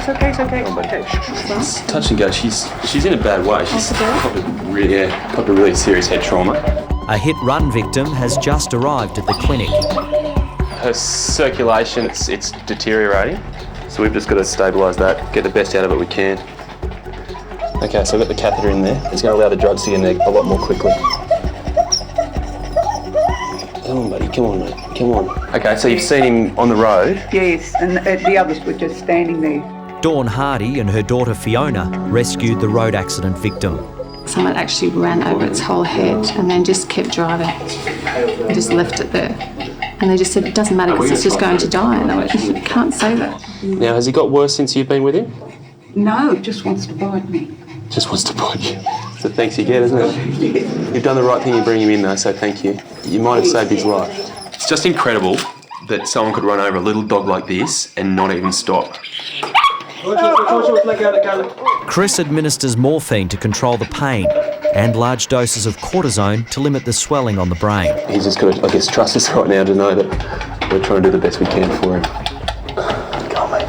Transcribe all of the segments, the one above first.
It's okay. Oh, buddy. It's touch and go. She's in a bad way. She's copped a really serious head trauma. A hit-run victim has just arrived at the clinic. Her circulation, it's deteriorating. So we've just got to stabilise that, get the best out of it we can. Okay, so I've got the catheter in there. It's going to allow the drugs to get in there a lot more quickly. Come on, buddy. Come on, mate. Come on. Okay, so you've seen him on the road? Yes, and the others were just standing there. Dawn Hardy and her daughter Fiona rescued the road accident victim. Someone actually ran over its whole head and then just kept driving and just left it there. And they just said, it doesn't matter because it's just going to die. And I went, you can't say that. Now, has he got worse since you've been with him? No, just wants to bite me. Just wants to bite you. So thanks you get, isn't it? You've done the right thing in bringing him in though, so thank you. You might have saved his life. It's just incredible that someone could run over a little dog like this and not even stop. Chris administers morphine to control the pain and large doses of cortisone to limit the swelling on the brain. He's just got to, I guess, trust us right now to know that we're trying to do the best we can for him. Go on, mate.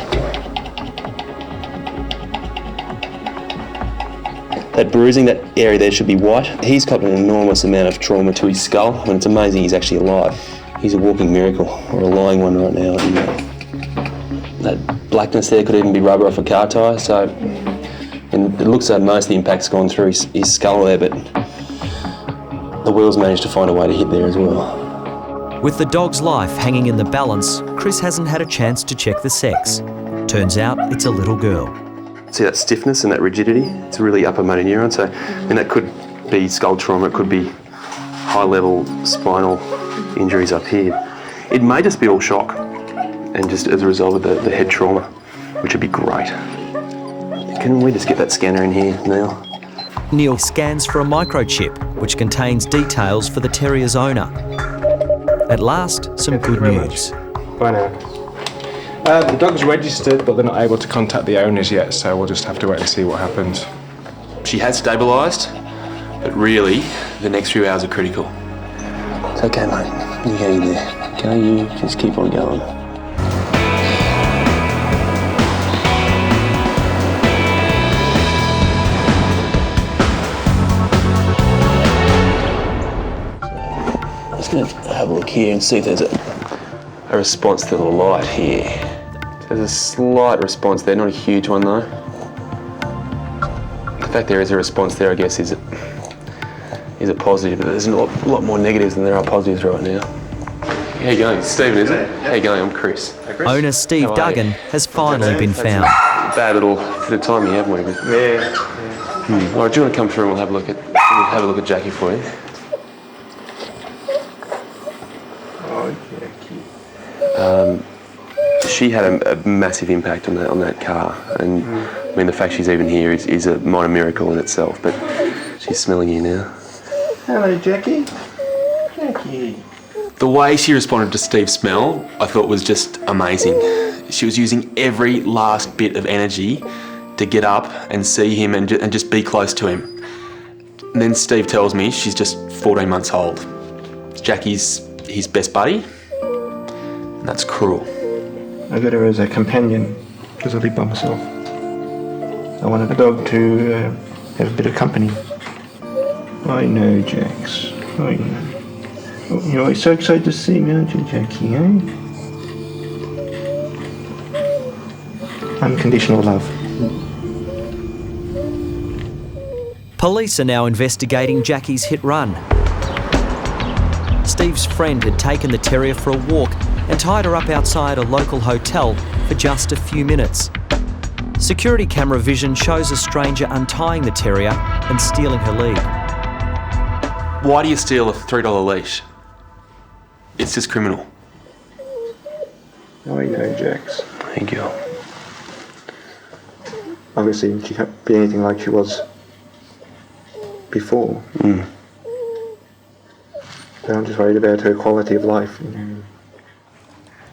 That bruising, that area there should be white. He's copped an enormous amount of trauma to his skull, and it's amazing he's actually alive. He's a walking miracle, or a lying one right now. And that blackness there could even be rubber off a car tyre, so... And it looks like most of the impact's gone through his skull there, but the wheels managed to find a way to hit there as well. With the dog's life hanging in the balance, Chris hasn't had a chance to check the sex. Turns out it's a little girl. See that stiffness and that rigidity? It's a really upper motor neuron, so and that could be skull trauma, it could be high-level spinal injuries up here. It may just be all shock, and just as a result of the head trauma, which would be great. Can we just get that scanner in here, Neil? Neil scans for a microchip, which contains details for the terrier's owner. At last, some good news. Bye now. The dog's registered, but they're not able to contact the owners yet, so we'll just have to wait and see what happens. She has stabilised, but really, the next few hours are critical. It's okay, mate. You hang in there. Okay, you just keep on going. Let's have a look here and see if there's a response to the light here. There's a slight response there, not a huge one though. The fact there is a response there, I guess, is a positive, but there's a lot more negatives than there are positives right now. How you going? It's Stephen, isn't it? How you going? I'm Chris. Hey, Chris. Owner Steve Duggan has finally been found. Bad little bit of time you have, haven't we? Yeah. All right, do you want to come through and we'll have a look at Jackie for you? She had a massive impact on that car, and I mean the fact she's even here is a minor miracle in itself. But she's smelling you now. Hello, Jackie. Jackie. The way she responded to Steve's smell, I thought was just amazing. She was using every last bit of energy to get up and see him and just be close to him. And then Steve tells me she's just 14 months old. Jackie's his best buddy. And that's cruel. I got her as a companion because I live by myself. I wanted the dog to have a bit of company. I know, Jax. I know. Oh, you're always so excited to see me, aren't you, Jackie, eh? Unconditional love. Police are now investigating Jackie's hit run. Steve's friend had taken the terrier for a walk and tied her up outside a local hotel for just a few minutes. Security camera vision shows a stranger untying the terrier and stealing her lead. Why do you steal a $3 leash? It's just criminal. I know, Jax. Thank you. Obviously, she can't be anything like she was before. But I'm just worried about her quality of life. You know.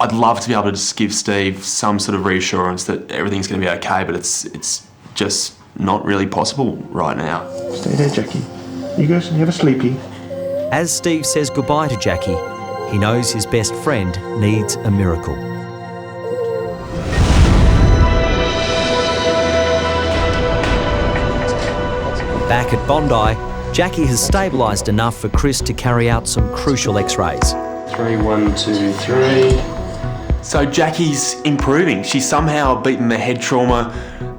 I'd love to be able to just give Steve some sort of reassurance that everything's going to be okay, but it's just not really possible right now. Stay there, Jackie. You guys have a sleepy. As Steve says goodbye to Jackie, he knows his best friend needs a miracle. Back at Bondi, Jackie has stabilised enough for Chris to carry out some crucial x-rays. 3, 1, 2, 3. So Jackie's improving. She's somehow beaten the head trauma,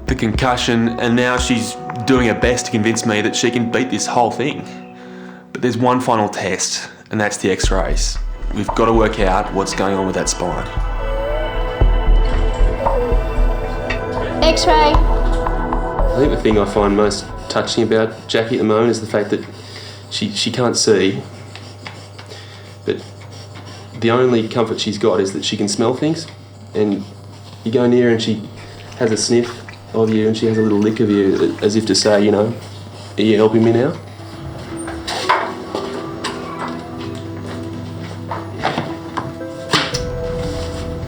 the concussion, and now she's doing her best to convince me that she can beat this whole thing. But there's one final test, and that's the x-rays. We've got to work out what's going on with that spine. X-ray. I think the thing I find most touching about Jackie at the moment is the fact that she can't see, but the only comfort she's got is that she can smell things. And you go near and she has a sniff of you and she has a little lick of you as if to say, you know, are you helping me now?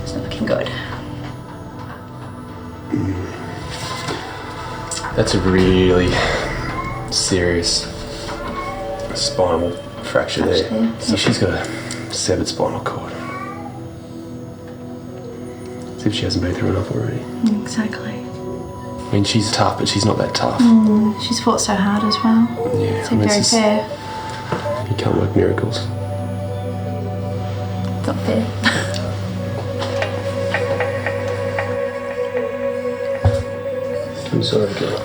It's not looking good. That's a really serious spinal fracture there. So she's got a severed spinal cord. As if she hasn't been through enough already. Exactly. I mean, she's tough, but she's not that tough. She's fought so hard as well. Yeah, It's very fair. You can't work miracles. It's not fair. I'm sorry, girl.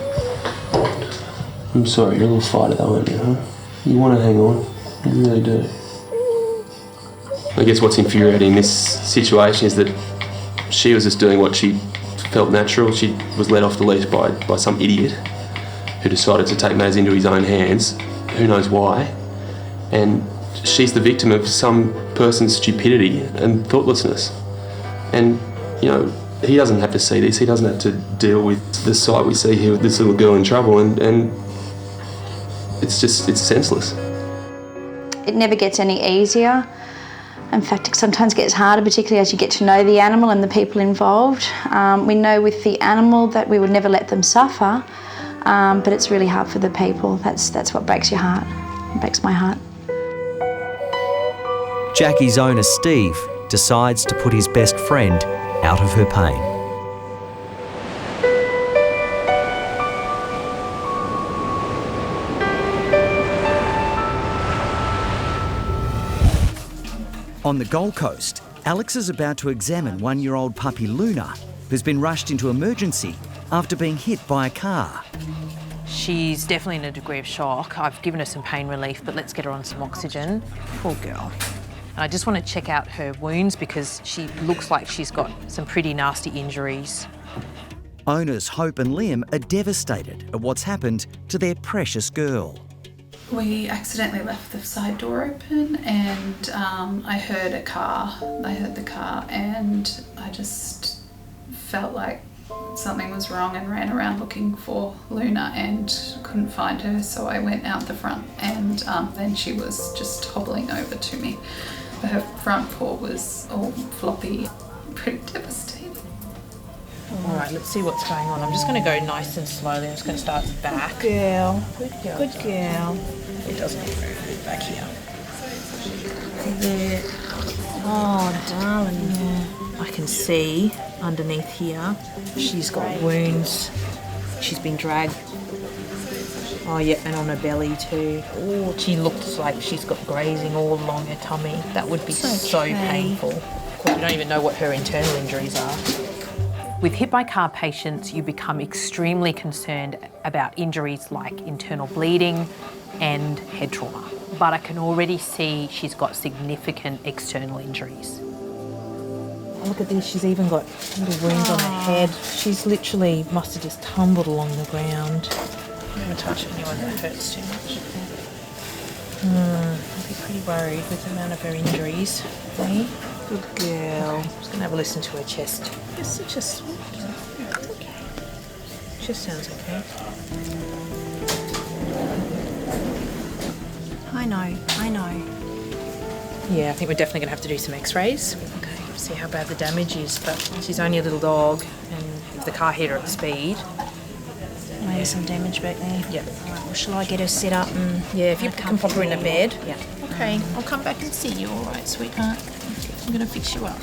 I'm sorry, you're a little fighter though, aren't you, huh? You want to hang on. You really do. I guess what's infuriating in this situation is that she was just doing what she felt natural. She was let off the leash by some idiot who decided to take matters into his own hands. Who knows why? And she's the victim of some person's stupidity and thoughtlessness. And, you know, he doesn't have to see this. He doesn't have to deal with the sight we see here with this little girl in trouble. And it's senseless. It never gets any easier. In fact, it sometimes gets harder, particularly as you get to know the animal and the people involved. We know with the animal that we would never let them suffer, but it's really hard for the people. That's what breaks your heart. It breaks my heart. Jackie's owner, Steve, decides to put his best friend out of her pain. On the Gold Coast, Alex is about to examine one-year-old puppy Luna, who's been rushed into emergency after being hit by a car. She's definitely in a degree of shock. I've given her some pain relief, but let's get her on some oxygen. Poor girl. And I just want to check out her wounds because she looks like she's got some pretty nasty injuries. Owners Hope and Liam are devastated at what's happened to their precious girl. We accidentally left the side door open and I heard the car and I just felt like something was wrong and ran around looking for Luna and couldn't find her, so I went out the front and then she was just hobbling over to me. Her front paw was all floppy, pretty devastating. All right, let's see what's going on. I'm just going to go nice and slowly. I'm just going to start at the back. Good girl. Good girl. It doesn't move back here. There. Oh, darling. Yeah. I can see underneath here. She's got wounds. She's been dragged. Oh, yeah, and on her belly too. Oh, she looks like she's got grazing all along her tummy. That would be so painful. Of course, we don't even know what her internal injuries are. With hit-by-car patients, you become extremely concerned about injuries like internal bleeding and head trauma. But I can already see she's got significant external injuries. Look at this, she's even got little wounds on her head. She's literally must have just tumbled along the ground. I'm going to touch anyone that hurts too much. I'd be pretty worried with the amount of her injuries. Hey? Good girl. I'm just going to have a listen to her chest. Yes, it's just okay. Chest sounds okay. I know. Yeah, I think we're definitely going to have to do some x-rays. Okay. See how bad the damage is, but she's only a little dog and if the car hit her at speed. Maybe some damage back there. Yeah. All right, well, shall I get her set up and... Yeah, if you can pop her in a bed. Yeah. Okay, I'll come back and see you, all right, sweetheart? I'm going to fix you up.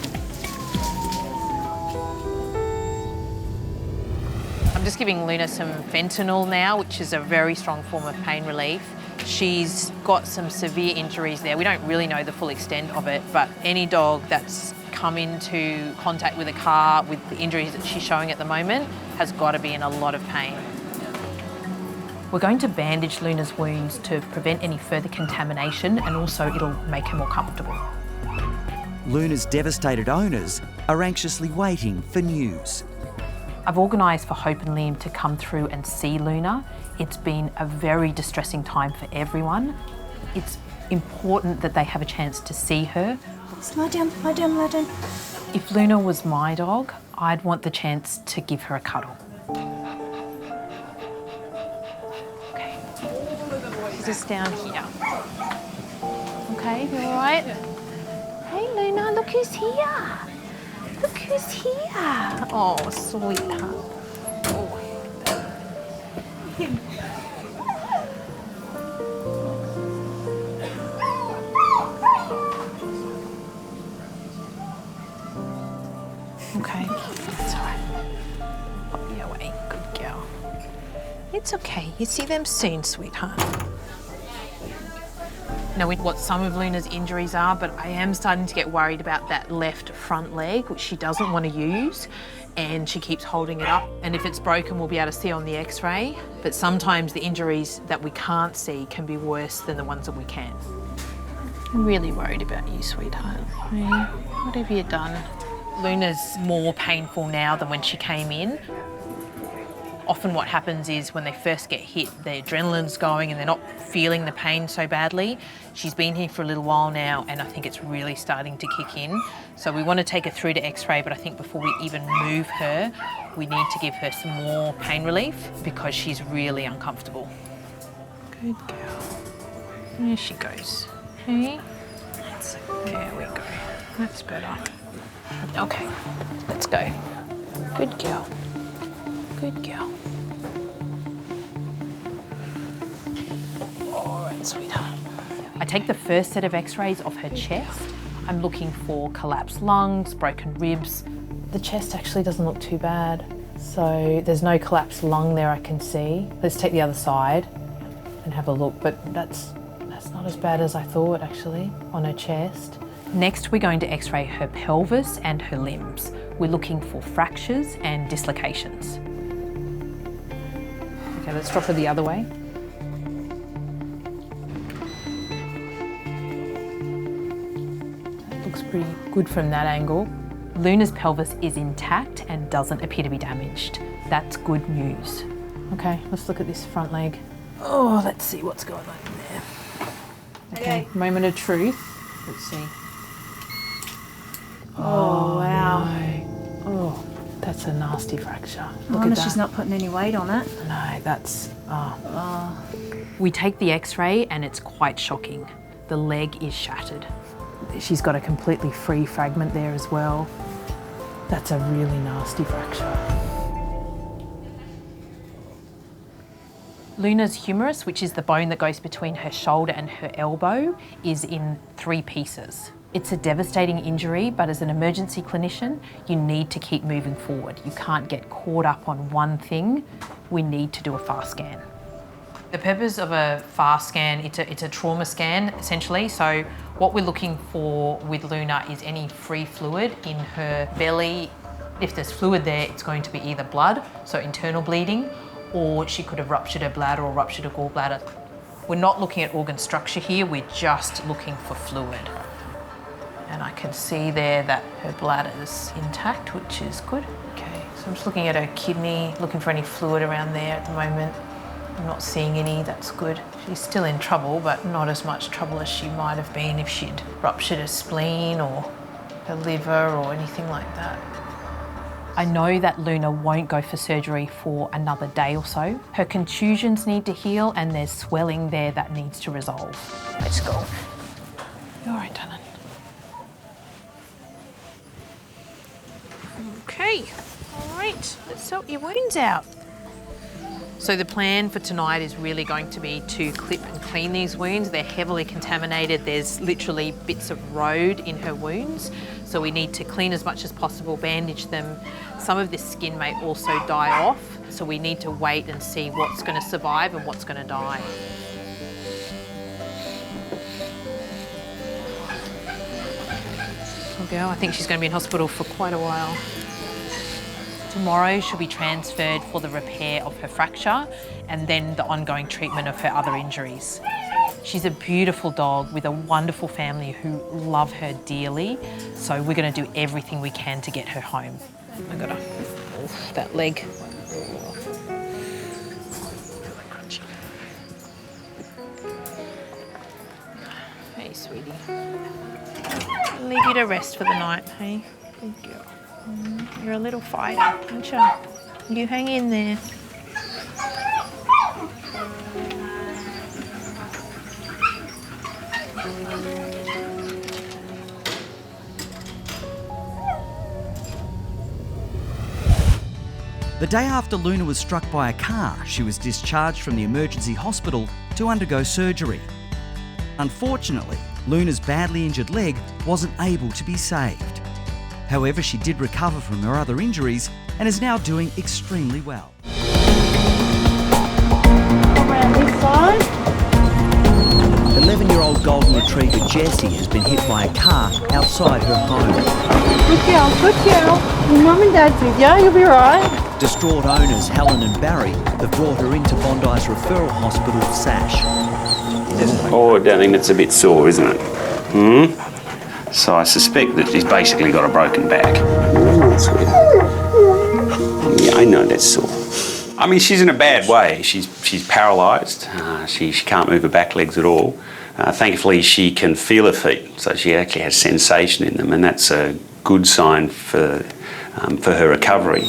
I'm just giving Luna some fentanyl now, which is a very strong form of pain relief. She's got some severe injuries there. We don't really know the full extent of it, but any dog that's come into contact with a car with the injuries that she's showing at the moment has got to be in a lot of pain. We're going to bandage Luna's wounds to prevent any further contamination, and also it'll make her more comfortable. Luna's devastated owners are anxiously waiting for news. I've organised for Hope and Liam to come through and see Luna. It's been a very distressing time for everyone. It's important that they have a chance to see her. Lie down, lie down, lie down. If Luna was my dog, I'd want the chance to give her a cuddle. Okay, she's just down here. Okay, you all right? Hey Luna, look who's here. Look who's here. Oh, sweetheart. Okay, that's all right. Pop you away, good girl. It's okay, you see them soon, sweetheart. Know what some of Luna's injuries are, but I am starting to get worried about that left front leg, which she doesn't want to use, and she keeps holding it up. And if it's broken, we'll be able to see on the x-ray. But sometimes the injuries that we can't see can be worse than the ones that we can. I'm really worried about you, sweetheart. Hey, what have you done? Luna's more painful now than when she came in. Often what happens is when they first get hit, their adrenaline's going and they're not feeling the pain so badly. She's been here for a little while now and I think it's really starting to kick in. So we want to take her through to x-ray, but I think before we even move her, we need to give her some more pain relief because she's really uncomfortable. Good girl. There she goes. Hey, there we go. That's better. Okay, let's go. Good girl. Good girl. All right, sweetheart. I take the first set of x-rays of her chest. I'm looking for collapsed lungs, broken ribs. The chest actually doesn't look too bad. So there's no collapsed lung there I can see. Let's take the other side and have a look, but that's not as bad as I thought actually on her chest. Next, we're going to x-ray her pelvis and her limbs. We're looking for fractures and dislocations. Okay, let's drop her the other way. That looks pretty good from that angle. Luna's pelvis is intact and doesn't appear to be damaged. That's good news. Okay, let's look at this front leg. Oh, let's see what's going on in there. Okay, moment of truth. Let's see. Oh, wow. No. Oh, that's a nasty fracture. I wonder she's not putting any weight on it. No, that's... We take the x-ray and it's quite shocking. The leg is shattered. She's got a completely free fragment there as well. That's a really nasty fracture. Luna's humerus, which is the bone that goes between her shoulder and her elbow, is in 3 pieces. It's a devastating injury, but as an emergency clinician, you need to keep moving forward. You can't get caught up on one thing. We need to do a fast scan. The purpose of a fast scan, it's a trauma scan, essentially. So what we're looking for with Luna is any free fluid in her belly. If there's fluid there, it's going to be either blood, so internal bleeding, or she could have ruptured her bladder or ruptured her gallbladder. We're not looking at organ structure here, we're just looking for fluid. And I can see there that her bladder is intact, which is good. Okay, so I'm just looking at her kidney, looking for any fluid around there at the moment. I'm not seeing any, that's good. She's still in trouble, but not as much trouble as she might have been if she'd ruptured her spleen or her liver or anything like that. I know that Luna won't go for surgery for another day or so. Her contusions need to heal and there's swelling there that needs to resolve. Let's go. You all right, darling? Okay, all right, let's sort your wounds out. So the plan for tonight is really going to be to clip and clean these wounds. They're heavily contaminated. There's literally bits of road in her wounds. So we need to clean as much as possible, bandage them. Some of this skin may also die off, so we need to wait and see what's going to survive and what's going to die. Poor girl, I think she's going to be in hospital for quite a while. Tomorrow she'll be transferred for the repair of her fracture and then the ongoing treatment of her other injuries. She's a beautiful dog with a wonderful family who love her dearly, so we're going to do everything we can to get her home. I got that leg. Hey, sweetie. I'll leave you to rest for the night, hey? Good girl. You're a little fighter, aren't you? You hang in there. The day after Luna was struck by a car, she was discharged from the emergency hospital to undergo surgery. Unfortunately, Luna's badly injured leg wasn't able to be saved. However, she did recover from her other injuries and is now doing extremely well. Around this side. 11-year-old golden retriever Jessie has been hit by a car outside her home. Good girl, good girl. Your mum and dad's with you, you'll be right. Distraught owners Helen and Barry have brought her into Bondi's referral hospital, Sash. Oh, I think that's a bit sore, isn't it? So I suspect that she's basically got a broken back. That's weird. Yeah, I know that's sore. I mean, she's in a bad way. She's paralysed. She can't move her back legs at all. Thankfully, she can feel her feet, so she actually has sensation in them, and that's a good sign for her recovery.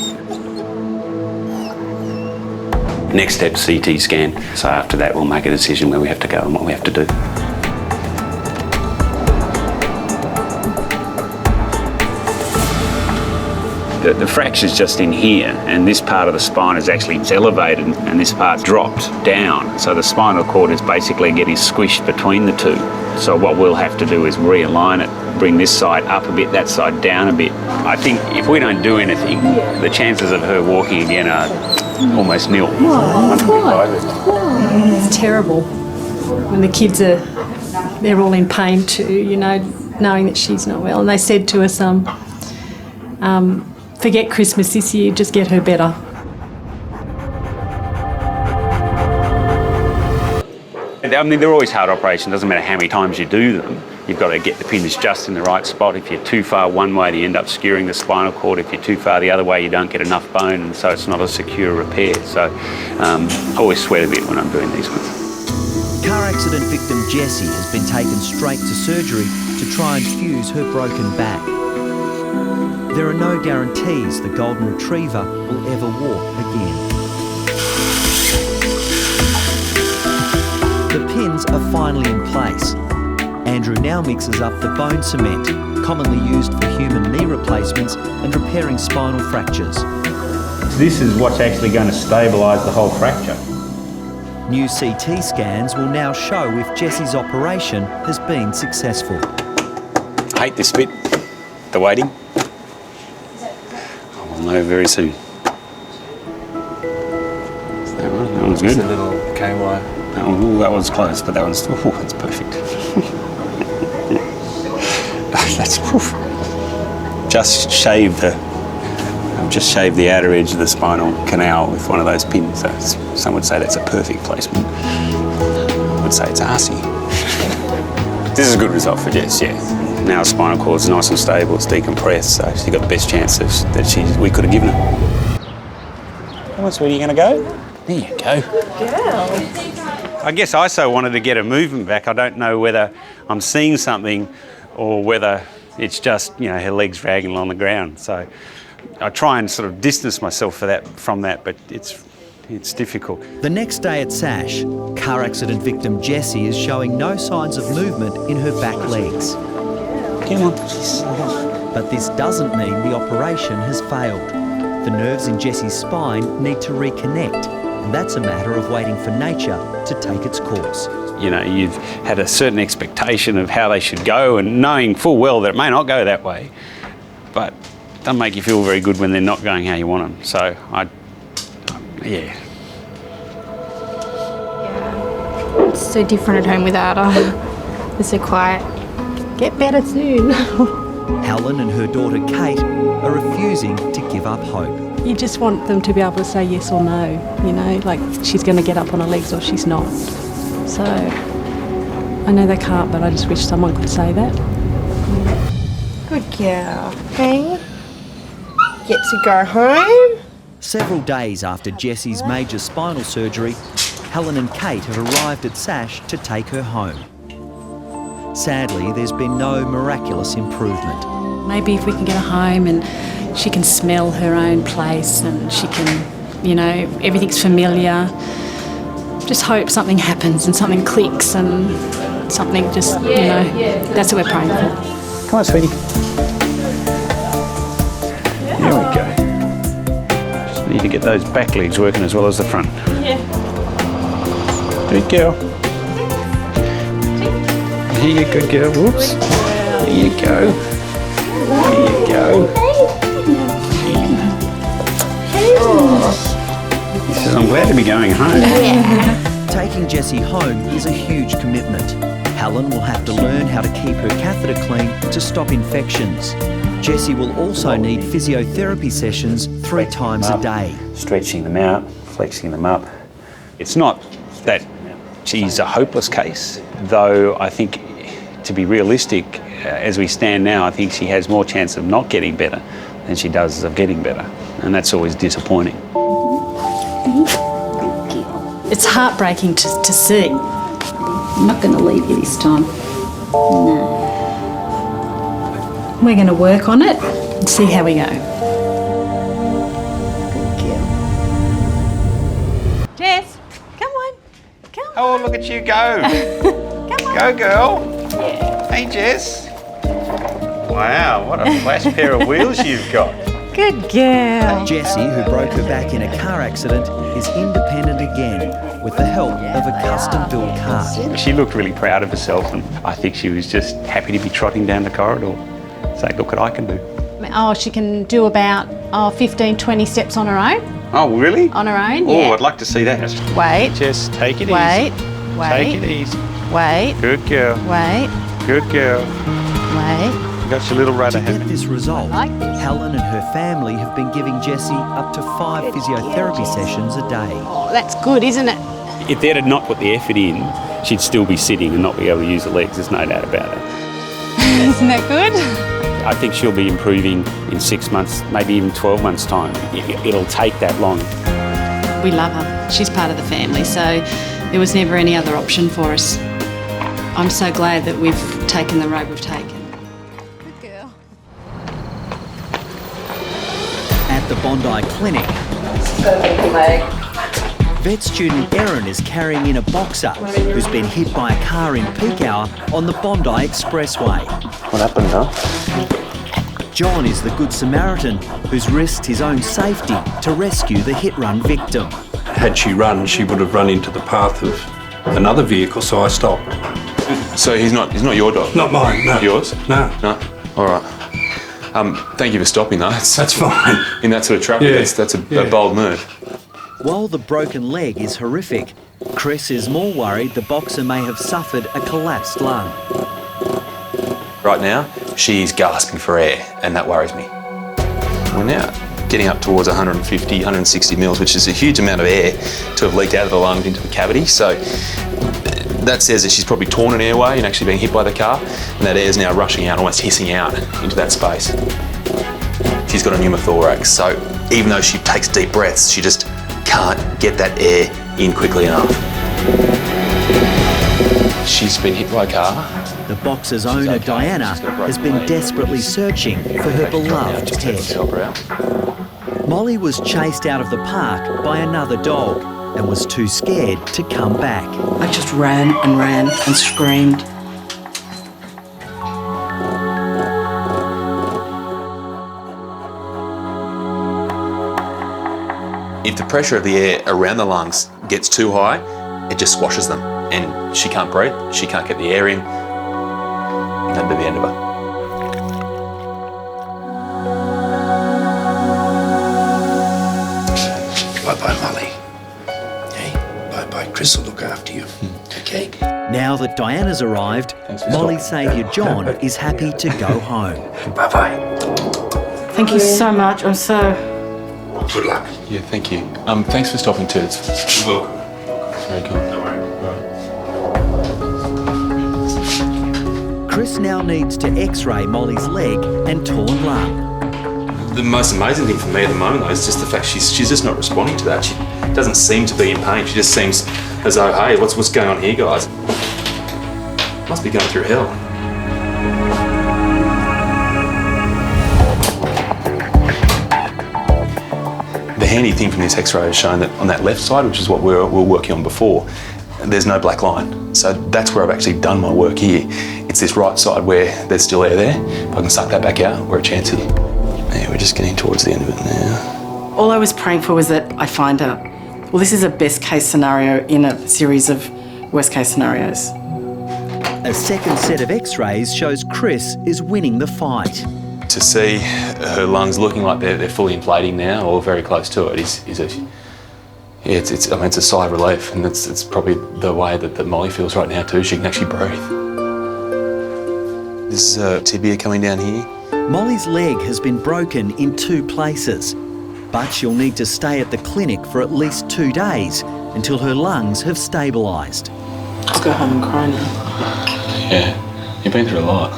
Next step, CT scan. So after that, we'll make a decision where we have to go and what we have to do. The fracture's just in here, and this part of the spine is actually elevated and this part's dropped down. So the spinal cord is basically getting squished between the two. So what we'll have to do is realign it, bring this side up a bit, that side down a bit. I think if we don't do anything, the chances of her walking again are almost nil. It's terrible when the kids they're all in pain too, you know, knowing that she's not well. And they said to us, forget Christmas this year, just get her better. I mean, they're always hard operations, doesn't matter how many times you do them. You've got to get the pins just in the right spot. If you're too far one way, you end up skewering the spinal cord. If you're too far the other way, you don't get enough bone, and so it's not a secure repair. So I always sweat a bit when I'm doing these ones. Car accident victim Jessie has been taken straight to surgery to try and fuse her broken back. There are no guarantees the golden retriever will ever walk again. The pins are finally in place. Andrew now mixes up the bone cement, commonly used for human knee replacements and repairing spinal fractures. This is what's actually going to stabilise the whole fracture. New CT scans will now show if Jessie's operation has been successful. I hate this bit, the waiting. I'll know very soon. Is that right? That one's good. It's a little KY. That one's close, but that one's still, that's perfect. That's just shaved the outer edge of the spinal canal with one of those pins. So some would say that's a perfect placement. I would say it's arsey. This is a good result for Jess, yeah. Now her spinal cord's nice and stable, it's decompressed, so she's got the best chance that we could have given her. Come on, sweetie, you gonna go? There you go. Girl. I guess I so wanted to get her movement back. I don't know whether I'm seeing something or whether it's just, you know, her legs dragging along the ground. So I try and sort of distance myself from that, but it's difficult. The next day at Sash, car accident victim Jessie is showing no signs of movement in her back legs. Come on. But this doesn't mean the operation has failed. The nerves in Jessie's spine need to reconnect, And that's a matter of waiting for nature to take its course. You know, you've had a certain expectation of how they should go and knowing full well that it may not go that way, but it doesn't make you feel very good when they're not going how you want them. So, yeah. It's so different at home without her. It's so quiet. Get better soon. Helen and her daughter Kate are refusing to give up hope. You just want them to be able to say yes or no, you know, like she's going to get up on her legs or she's not. So I know they can't, but I just wish someone could say that. Good girl. Hey? Get to go home? Several days after Jessie's major spinal surgery, Helen and Kate have arrived at Sash to take her home. Sadly, there's been no miraculous improvement. Maybe if we can get her home and she can smell her own place and she can, you know, everything's familiar. Just hope something happens and something clicks and something just, you know, that's what we're praying for. Come on, sweetie. There we go. Just need to get those back legs working as well as the front. Yeah. Good girl. Here you go, girl. Whoops. There you go. There you go. He says, I'm glad to be going home. Taking Jessie home is a huge commitment. Helen will have to learn how to keep her catheter clean to stop infections. Jessie will also need physiotherapy sessions 3 times a day. Stretching them out, flexing them up. It's not that she's a hopeless case, though I think to be realistic, as we stand now, I think she has more chance of not getting better than she does of getting better. And that's always disappointing. It's heartbreaking to see. I'm not going to leave you this time. No. We're going to work on it and see how we go. Jess, come on. Come Oh, look at you go. Come on. Go, girl. Hey, Jess. Wow, what a flash pair of wheels you've got. Good girl. Jessie, who broke her back in a car accident, is independent again with the help of a custom-built car. She looked really proud of herself, and I think she was just happy to be trotting down the corridor, saying, look what I can do. Oh, she can do about 15, 20 steps on her own. Oh, really? On her own, Oh, yeah. I'd like to see that. Wait. Just take it Wait. easy. Wait. Take it easy. Wait. Good girl. Wait. Good girl. Wait. You got your little rudder To get hand. this result, Helen and her family have been giving Jessie up to 5 physiotherapy sessions a day. Oh, that's good, isn't it? If they'd have not put the effort in, she'd still be sitting and not be able to use the legs, there's no doubt about it. Isn't that good? I think she'll be improving in 6 months, maybe even 12 months' time. It'll take that long. We love her. She's part of the family, so there was never any other option for us. I'm so glad that we've taken the road we've taken. Good girl. At the Bondi Clinic, vet student Erin is carrying in a boxer who's been hit by a car in peak hour on the Bondi Expressway. What happened, huh? John is the Good Samaritan who's risked his own safety to rescue the hit-run victim. Had she run, she would have run into the path of another vehicle, so I stopped. So he's not your dog? Not mine, no. Yours? No. No? All right. Thank you for stopping though. That's fine. In that sort of traffic, Yeah. that's a bold move. While the broken leg is horrific, Chris is more worried the boxer may have suffered a collapsed lung. Right now, she's gasping for air, and that worries me. We're now getting up towards 150, 160 mils, which is a huge amount of air to have leaked out of the lungs into the cavity. So that says that she's probably torn an airway and actually been hit by the car, and that air is now rushing out, almost hissing out into that space. She's got a pneumothorax, so even though she takes deep breaths, she just can't get that air in quickly enough. She's been hit by a car. The boxer's owner, Diana, has been desperately searching for her beloved pet. Molly was chased out of the park by another dog and was too scared to come back. I just ran and screamed. If the pressure of the air around the lungs gets too high, it just squashes them and she can't breathe, she can't get the air in. That'd be the end of her. Bye-bye, Molly. Hey, bye-bye. Chris will look after you. Okay? Now that Diana's arrived, Molly's saviour John is happy to go home. Bye-bye. Thank you so much. I'm so... Good luck. Yeah, thank you. Thanks for stopping too. You're welcome. Very cool. Don't worry. Chris now needs to x-ray Molly's leg and torn lung. The most amazing thing for me at the moment though is just the fact she's just not responding to that. She doesn't seem to be in pain. She just seems as though, hey, what's going on here, guys? Must be going through hell. The handy thing from this x-ray is showing that on that left side, which is what we were working on before, there's no black line. So that's where I've actually done my work here. It's this right side where there's still air there. If I can suck that back out, we're a chance here. Yeah, we're just getting towards the end of it now. All I was praying for was that I find her. Well, this is a best case scenario in a series of worst case scenarios. A second set of x-rays shows Chris is winning the fight. To see her lungs looking like they're fully inflating now, or very close to it, it's a sigh of relief, and it's probably the way that Molly feels right now too. She can actually breathe. This is tibia coming down here. Molly's leg has been broken in 2 places, but she'll need to stay at the clinic for at least 2 days until her lungs have stabilised. Let's go home and cry now. Yeah, you've been through a lot.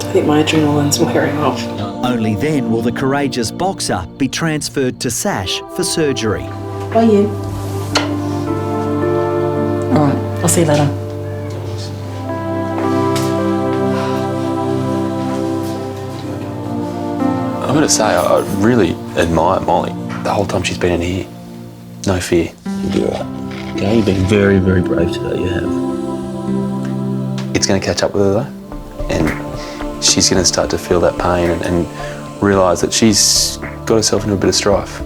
I think my adrenaline's wearing off. Only then will the courageous boxer be transferred to SASH for surgery. Bye, you. All right, I'll see you later. I've got to say, I really admire Molly the whole time she's been in here. No fear. You'll be all right. Okay, you've been very, very brave today, you have. It's going to catch up with her though, and she's going to start to feel that pain and realise that she's got herself into a bit of strife.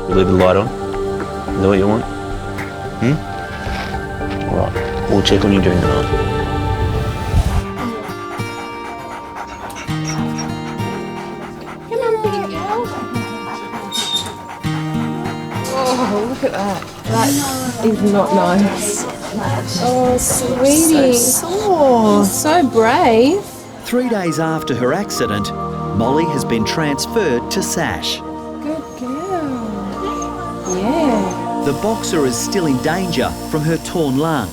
You leave the light on? Is that what you want? All right, we'll check on you during the night. Oh, look at that. That is not nice. Oh, sweetie. So brave. 3 days after her accident, Molly has been transferred to SASH. Good girl. Yeah. The boxer is still in danger from her torn lung,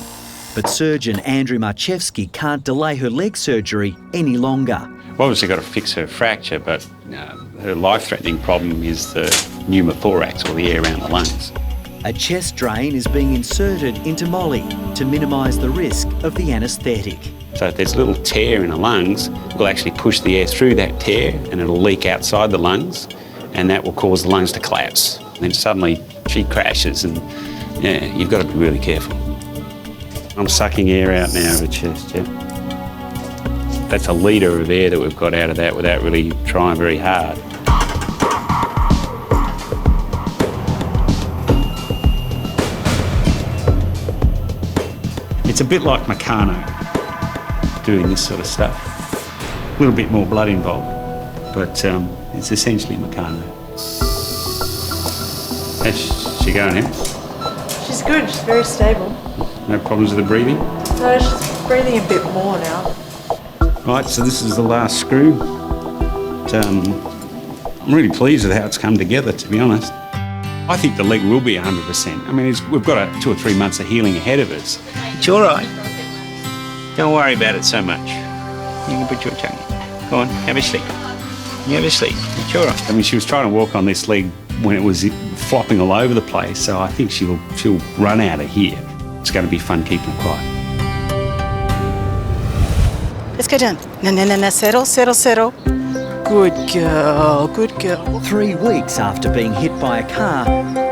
but surgeon Andrew Marchevsky can't delay her leg surgery any longer. We've obviously got to fix her fracture, but her life-threatening problem is the pneumothorax, or the air around the lungs. A chest drain is being inserted into Molly to minimise the risk of the anaesthetic. So if there's a little tear in the lungs, we'll actually push the air through that tear and it'll leak outside the lungs, and that will cause the lungs to collapse. And then suddenly she crashes, and yeah, you've got to be really careful. I'm sucking air out now of her chest, yeah. That's a litre of air that we've got out of that without really trying very hard. It's a bit like Meccano, doing this sort of stuff. A little bit more blood involved, but it's essentially Meccano. How's she going now? She's good, she's very stable. No problems with the breathing? No, she's breathing a bit more now. Right, so this is the last screw. But, I'm really pleased with how it's come together, to be honest. I think the leg will be 100%. I mean, we've got 2 or 3 months of healing ahead of us. It's all right. Don't worry about it so much. You can put your tongue in. Go on, have a sleep. You have a sleep. It's all right. I mean, she was trying to walk on this leg when it was flopping all over the place, so I think she'll run out of here. It's going to be fun keeping her quiet. Let's go down. No, settle. Good girl, good girl. 3 weeks after being hit by a car,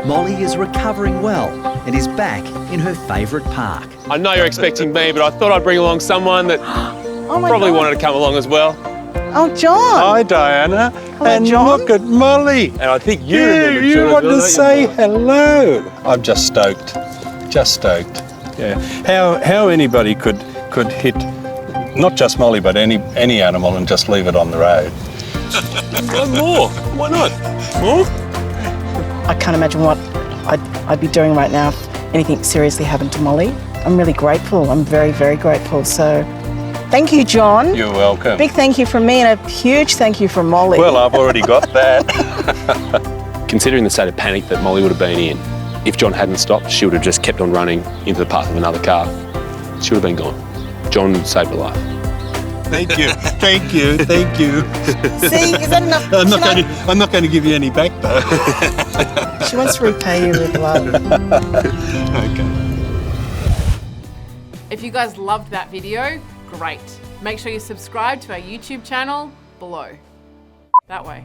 Molly is recovering well and is back in her favourite park. I know you're expecting me, but I thought I'd bring along someone that probably wanted to come along as well. Oh, John. Hi, Diana. Hello, John. Look at Molly. And I think you remember you want to say hello. I'm just stoked. Just stoked. Yeah. How anybody could hit not just Molly but any animal and just leave it on the road. One more. Why not? More? I can't imagine what I'd be doing right now if anything seriously happened to Molly. I'm really grateful. I'm very, very grateful. So thank you, John. You're welcome. Big thank you from me and a huge thank you from Molly. Well, I've already got that. Considering the state of panic that Molly would have been in, if John hadn't stopped, she would have just kept on running into the path of another car. She would have been gone. John saved her life. Thank you. Thank you. Thank you. See, is that enough? I'm not going to give you any back though. She wants to repay you with love. Okay. If you guys loved that video, great. Make sure you subscribe to our YouTube channel below. That way.